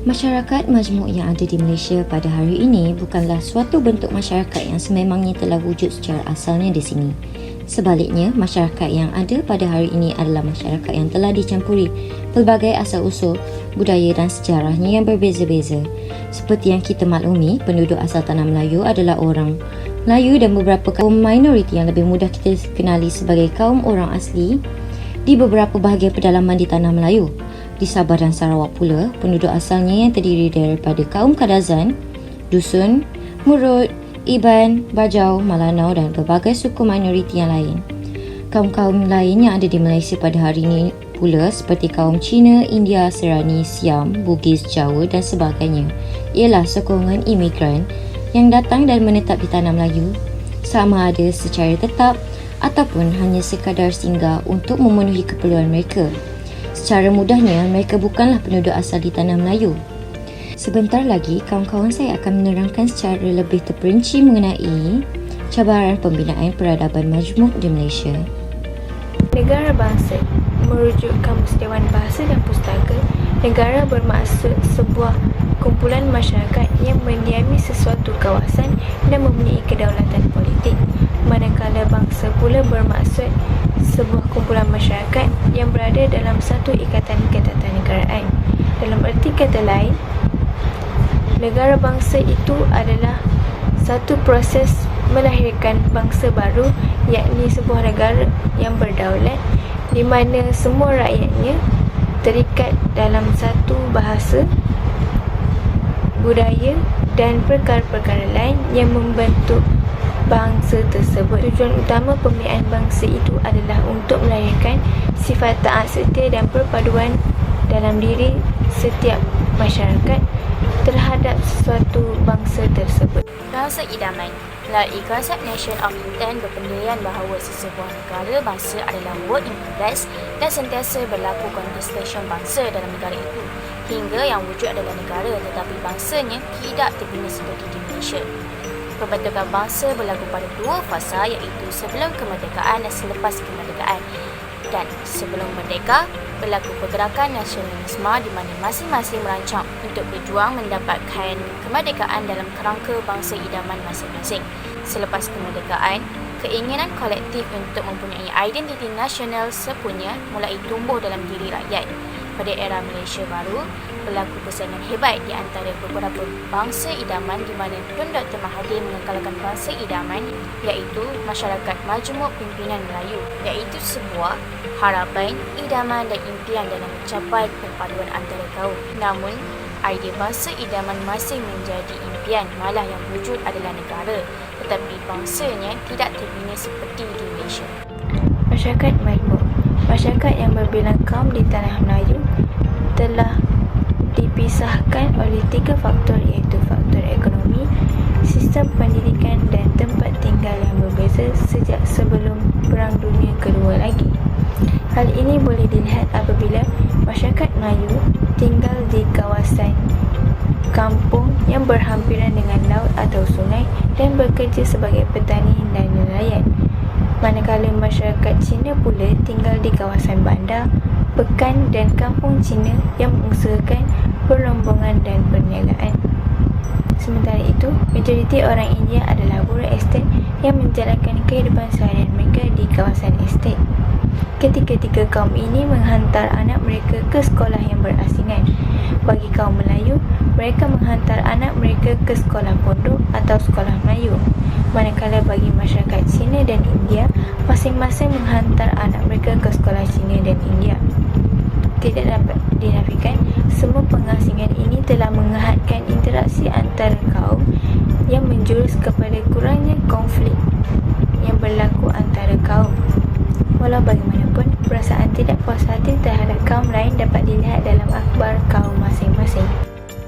Masyarakat majmuk yang ada di Malaysia pada hari ini bukanlah suatu bentuk masyarakat yang sememangnya telah wujud secara asalnya di sini. Sebaliknya, masyarakat yang ada pada hari ini adalah masyarakat yang telah dicampuri pelbagai asal-usul, budaya dan sejarahnya yang berbeza-beza. Seperti yang kita maklumi, penduduk asal tanah Melayu adalah orang Melayu dan beberapa kaum minoriti yang lebih mudah kita kenali sebagai kaum orang asli di beberapa bahagian pedalaman di tanah Melayu. Di Sabah dan Sarawak pula, penduduk asalnya yang terdiri daripada kaum Kadazan, Dusun, Murut, Iban, Bajau, Malanau dan berbagai suku minoriti yang lain. Kaum-kaum lain yang ada di Malaysia pada hari ini pula seperti kaum Cina, India, Serani, Siam, Bugis, Jawa dan sebagainya ialah sokongan imigran yang datang dan menetap di tanah Melayu, sama ada secara tetap ataupun hanya sekadar singgah untuk memenuhi keperluan mereka. Secara mudahnya, mereka bukanlah penduduk asal di tanah Melayu. Sebentar lagi, kawan-kawan saya akan menerangkan secara lebih terperinci mengenai cabaran pembinaan peradaban majmuk di Malaysia. Negara bangsa merujuk Kamus Dewan Bahasa dan Pustaka. Negara bermaksud sebuah kumpulan masyarakat yang mendiami sesuatu kawasan dan mempunyai kedaulatan politik. Manakala bangsa pula bermaksud sebuah kumpulan masyarakat yang berada dalam satu ikatan ketatanegaraan. Dalam erti kata lain, negara bangsa itu adalah satu proses melahirkan bangsa baru, yakni sebuah negara yang berdaulat di mana semua rakyatnya terikat dalam satu bahasa, budaya dan perkara-perkara lain yang membentuk bangsa tersebut. Tujuan utama pembinaan bangsa itu adalah untuk melahirkan sifat taat setia dan perpaduan dalam diri setiap masyarakat terhadap sesuatu bangsa tersebut. Bahasa idaman melalui konsep Nation of Intent berpendirian bahawa sesebuah negara bangsa adalah word in progress dan sentiasa berlaku contestation bangsa dalam negara itu hingga yang wujud adalah negara tetapi bangsanya tidak terbina seperti di Malaysia. Pembentukan bangsa berlaku pada dua fasa, iaitu sebelum kemerdekaan dan selepas kemerdekaan. Dan sebelum merdeka, berlaku pergerakan nasionalisme di mana masing-masing merancang untuk berjuang mendapatkan kemerdekaan dalam kerangka bangsa idaman masing-masing. Selepas kemerdekaan, keinginan kolektif untuk mempunyai identiti nasional sepunya mulai tumbuh dalam diri rakyat. Pada era Malaysia baru, berlaku persaingan hebat di antara beberapa bangsa idaman di mana Tun Dr. Mahathir mengekalkan bangsa idaman iaitu masyarakat majmuk pimpinan Melayu, iaitu sebuah harapan, idaman dan impian dalam mencapai perpaduan antara kaum. Namun, idea bangsa idaman masih menjadi impian, malah yang wujud adalah negara, tetapi bangsanya tidak terbina seperti di Malaysia. Masyarakat majmuk, masyarakat yang berbilang kaum di tanah Melayu telah dipisahkan oleh tiga faktor, iaitu faktor ekonomi, sistem pendidikan dan tempat tinggal yang berbeza sejak sebelum Perang Dunia Kedua lagi. Hal ini boleh dilihat apabila masyarakat Melayu tinggal di kawasan kampung yang berhampiran dengan laut atau sungai dan bekerja sebagai petani dan nelayan. Manakala masyarakat Cina pula tinggal di kawasan bandar, pekan dan kampung Cina yang mengusahakan perlombongan dan perniagaan. Sementara itu, majoriti orang India adalah buruh estet yang menjalankan kehidupan seharian mereka di kawasan estet. Ketiga-tiga kaum ini menghantar anak mereka ke sekolah yang berasingan. Bagi kaum Melayu, mereka menghantar anak mereka ke sekolah pondok atau sekolah Melayu. Manakala bagi masyarakat Cina dan India, masing-masing menghantar anak mereka ke sekolah Cina dan India. Tidak dapat dinafikan, semua pengasingan ini telah menghadkan interaksi antara kaum yang menjurus kepada kurangnya konflik yang berlaku antara kaum. Walau bagaimanapun, perasaan tidak puas hati terhadap kaum lain dapat dilihat dalam akhbar kaum masing-masing.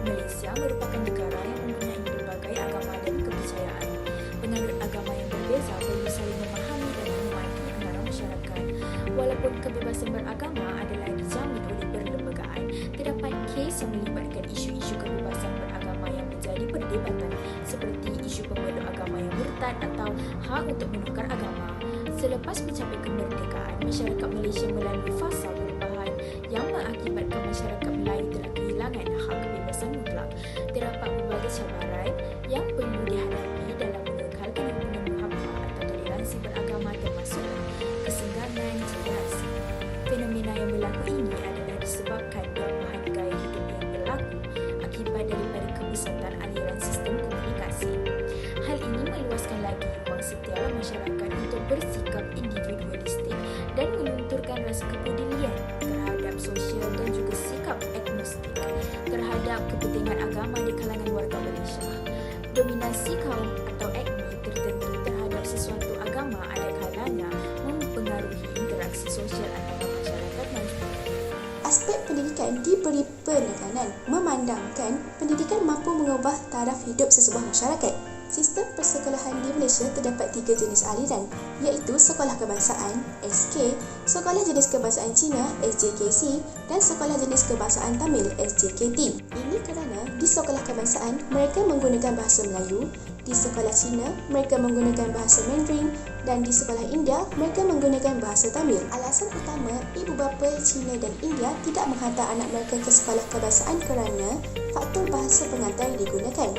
Malaysia merupakan negara yang mempunyai berbagai agama dan kepercayaan. Penganut agama yang berbeza perlu saling memahami dan menghormati antara masyarakat. Walaupun kebebasan beragama adalah dijamin oleh perlembagaan, terdapat kes yang melibatkan isu-isu kebebasan beragama yang menjadi perdebatan seperti isu pemeluk agama yang murtad atau hak untuk menukar agama. Selepas mencapai kemerdekaan, masyarakat Malaysia melalui fasa perubahan yang mengakibatkan masyarakat Melayu telah kehilangan hak kebebasan kebebasan mutlak. Terdapat berbagai cabaran yang perlu dihadapi dalam mengekalkan hubungan muhabbat atau toleransi beragama, termasuk kesenggangan generasi. Fenomena yang berlaku ini adalah disebabkan perubahan gaya hidup yang berlaku akibat daripada kebesatan aliran sistem komunikasi. Hal ini meluaskan lagi ruang setiap masyarakat untuk bersikap individualistik dan melunturkan rasa kepedulian terhadap sosial dan juga sikap agnostik terhadap kepentingan agama di kalangan warga Malaysia. Dominasi kaum atau etnik tertentu terhadap sesuatu agama ada kalanya mempengaruhi interaksi sosial antara masyarakat majmuk. Aspek pendidikan diberi penekanan memandangkan pendidikan mampu mengubah taraf hidup sesebuah masyarakat. Sistem persekolahan di Malaysia terdapat 3 jenis aliran, iaitu Sekolah Kebangsaan (SK), Sekolah Jenis Kebangsaan Cina (SJKC) dan Sekolah Jenis Kebangsaan Tamil (SJKT). Ini kerana di Sekolah Kebangsaan mereka menggunakan bahasa Melayu, di Sekolah Cina mereka menggunakan bahasa Mandarin dan di Sekolah India mereka menggunakan bahasa Tamil. Alasan utama ibu bapa Cina dan India tidak menghantar anak mereka ke sekolah kebangsaan kerana faktor bahasa pengantar digunakan.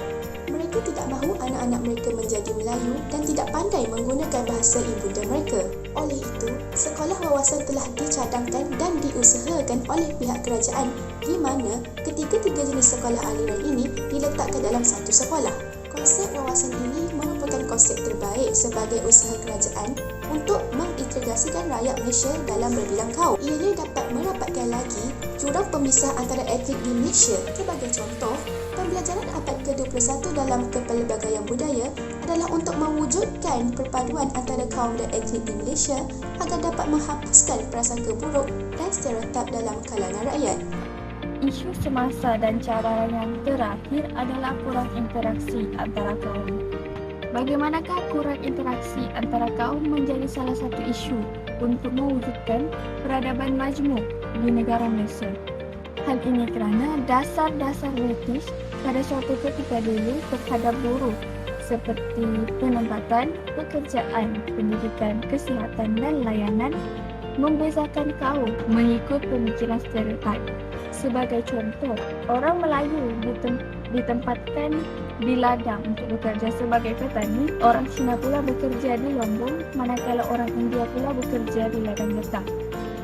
Mereka tidak mahu anak-anak mereka menjadi Melayu dan tidak pandai menggunakan bahasa ibunda mereka. Oleh itu, sekolah wawasan telah dicadangkan dan diusahakan oleh pihak kerajaan di mana ketiga-tiga jenis sekolah aliran ini diletakkan dalam satu sekolah. Konsep wawasan ini merupakan konsep terbaik sebagai usaha kerajaan untuk mengintegrasikan rakyat Malaysia dalam berbilang kaum. Ianya dapat merapatkan lagi jurang pemisah antara etnik di Malaysia. Sebagai contoh, pembelajaran abad ke-21 dalam Kepelbagaian Budaya adalah untuk mewujudkan perpaduan antara kaum dan etnik di Malaysia agar dapat menghapuskan prasangka buruk dan stereotip dalam kalangan rakyat. Isu semasa dan cabaran yang terakhir adalah kurang interaksi antara kaum. Bagaimanakah kurang interaksi antara kaum menjadi salah satu isu untuk mewujudkan peradaban majmuk di negara Malaysia? Hal ini kerana dasar-dasar British pada suatu ketika dulu terhadap buruh seperti penempatan, pekerjaan, pendidikan, kesihatan dan layanan membezakan kaum mengikut pemikiran stereotip. Sebagai contoh, orang Melayu ditempatkan di ladang untuk bekerja sebagai petani, orang Cina pula bekerja di lombong, manakala orang India pula bekerja di ladang getah.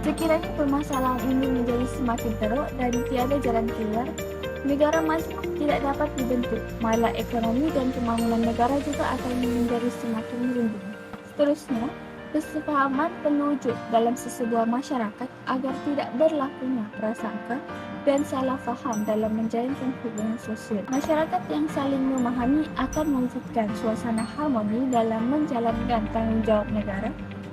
Sekiranya permasalahan ini menjadi semakin teruk dan tiada jalan keluar, negara majmuk tidak dapat dibentuk, malah ekonomi dan pembangunan negara juga akan menjadi semakin merunding. Seterusnya, kesepahaman penwujud dalam sesebuah masyarakat agar tidak berlakunya prasangka dan salah faham dalam menjalankan hubungan sosial. Masyarakat yang saling memahami akan mewujudkan suasana harmoni dalam menjalankan tanggungjawab negara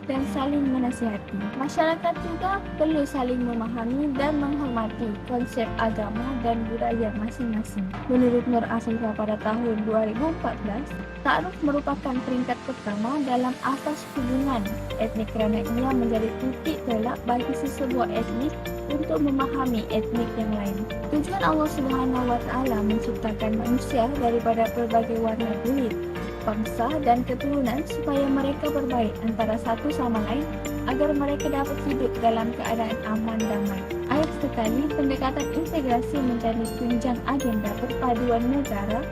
dan saling menasihati. Masyarakat juga perlu saling memahami dan menghormati konsep agama dan budaya masing-masing. Menurut Nur Afifah pada tahun 2014, ta'aruf merupakan peringkat pertama dalam asas hubungan etnik kerana ia menjadi titik tolak bagi sesebuah etnik untuk memahami etnik yang lain. Tujuan Allah Subhanahu Wa Taala menciptakan manusia daripada pelbagai warna kulit, bangsa dan keturunan supaya mereka berbaik antara satu sama lain agar mereka dapat hidup dalam keadaan aman damai. Ayat sekali, pendekatan integrasi menjadi tunjang agenda perpaduan negara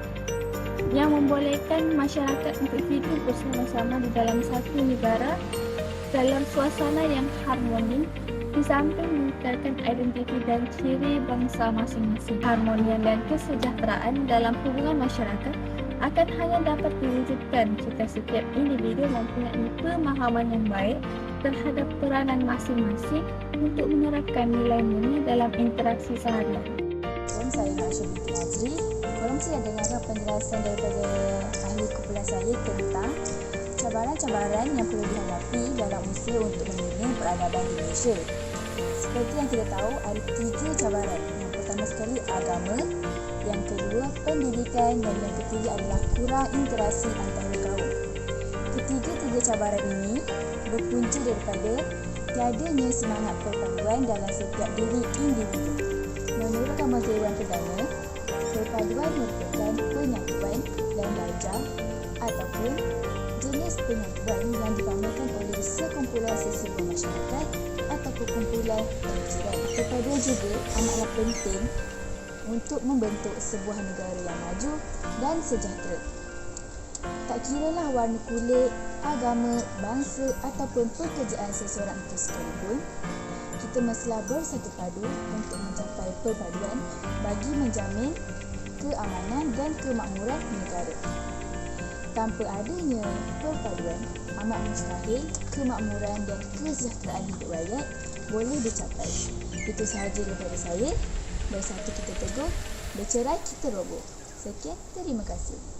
yang membolehkan masyarakat untuk hidup bersama-sama di dalam satu negara dalam suasana yang harmoni, di samping mengekalkan identiti dan ciri bangsa masing-masing. Harmonian dan kesejahteraan dalam hubungan masyarakat akan hanya dapat diwujudkan jika setiap individu mempunyai pemahaman yang baik terhadap peranan masing-masing untuk menerapkan nilai murni dalam interaksi sehari-hari. Saya Nasha binti Nazri. Korang mesti dah dengar penjelasan daripada ahli kumpulan saya tentang cabaran-cabaran yang perlu dihadapi dalam usaha untuk membina peradaban di Malaysia. Seperti yang kita tahu, ada 3 cabaran. Yang pertama sekali agama, yang kedua pendidikan dan yang ketiga adalah kurang interaksi antara kaum. Ketiga-tiga cabaran ini berpunca daripada tiadanya semangat perpaduan dalam setiap diri individu. Menurut Kamar Dewan Perdana, perpaduan merupakan penyatuan dan darjah ataupun jenis penyatuan yang dipamerkan oleh sekumpulan sesebuah masyarakat ataupun kumpulan jiran. Perpaduan juga amatlah penting untuk membentuk sebuah negara yang maju dan sejahtera. Tak kiralah warna kulit, agama, bangsa ataupun pekerjaan seseorang itu sekalipun, kita mestilah bersatu padu untuk mencapai perpaduan bagi menjamin keamanan dan kemakmuran negara. Tanpa adanya perpaduan, amat mustahil kemakmuran dan kesejahteraan hidup rakyat boleh dicapai. Itu sahaja daripada saya. Bersatu kita teguh, bercerai kita roboh. Sekian, terima kasih.